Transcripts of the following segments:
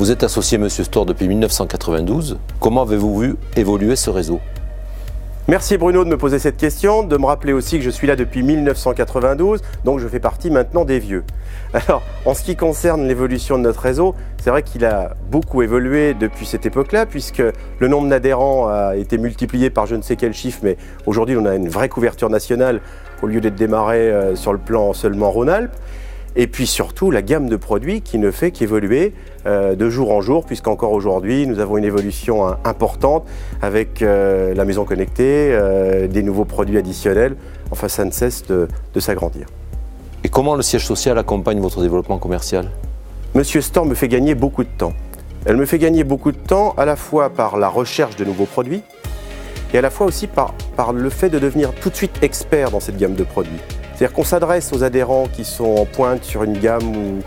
Vous êtes associé Monsieur Storr depuis 1992. Comment avez-vous vu évoluer ce réseau ? Merci Bruno de me poser cette question, de me rappeler aussi que je suis là depuis 1992, donc je fais partie maintenant des vieux. Alors, en ce qui concerne l'évolution de notre réseau, c'est vrai qu'il a beaucoup évolué depuis cette époque-là, puisque le nombre d'adhérents a été multiplié par je ne sais quel chiffre, mais aujourd'hui on a une vraie couverture nationale au lieu d'être démarré sur le plan seulement Rhône-Alpes. Et puis surtout la gamme de produits qui ne fait qu'évoluer de jour en jour, puisqu'encore aujourd'hui nous avons une évolution importante avec la maison connectée, des nouveaux produits additionnels. Enfin, ça ne cesse de s'agrandir. Et comment le siège social accompagne votre développement commercial ? Monsieur Storr me fait gagner beaucoup de temps. Elle me fait gagner beaucoup de temps à la fois par la recherche de nouveaux produits et à la fois aussi par le fait de devenir tout de suite expert dans cette gamme de produits. C'est-à-dire qu'on s'adresse aux adhérents qui sont en pointe sur une gamme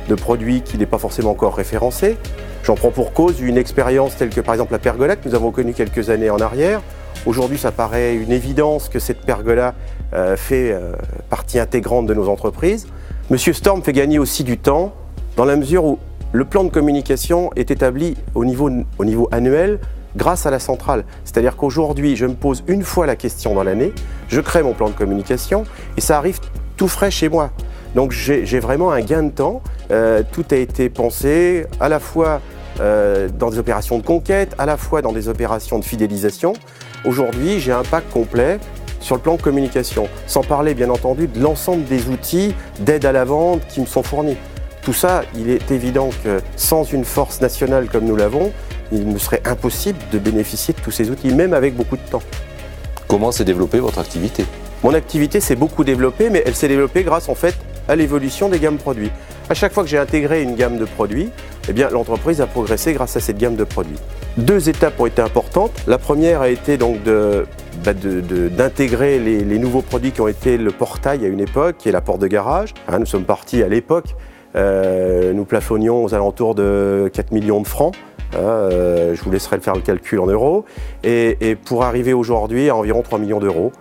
de produits qui n'est pas forcément encore référencée. J'en prends pour cause une expérience telle que par exemple la pergola que nous avons connue quelques années en arrière. Aujourd'hui, ça paraît une évidence que cette pergola fait partie intégrante de nos entreprises. Monsieur Storr me fait gagner aussi du temps dans la mesure où le plan de communication est établi au niveau annuel grâce à la centrale. C'est-à-dire qu'aujourd'hui, je me pose une fois la question dans l'année, je crée mon plan de communication et ça arrive tout frais chez moi. Donc j'ai vraiment un gain de temps. Tout a été pensé à la fois dans des opérations de conquête, à la fois dans des opérations de fidélisation. Aujourd'hui, j'ai un pack complet sur le plan de communication, sans parler bien entendu de l'ensemble des outils d'aide à la vente qui me sont fournis. Tout ça, il est évident que sans une force nationale comme nous l'avons, il me serait impossible de bénéficier de tous ces outils, même avec beaucoup de temps. Comment s'est développée votre activité ? Mon activité s'est beaucoup développée, mais elle s'est développée grâce en fait à l'évolution des gammes produits. À chaque fois que j'ai intégré une gamme de produits, eh bien, l'entreprise a progressé grâce à cette gamme de produits. Deux étapes ont été importantes. La première a été donc d'intégrer les nouveaux produits qui ont été le portail à une époque, qui est la porte de garage. Nous sommes partis à l'époque, nous plafonnions aux alentours de 4 millions de francs. Je vous laisserai faire le calcul en euros. Et pour arriver aujourd'hui à environ 3 millions d'euros.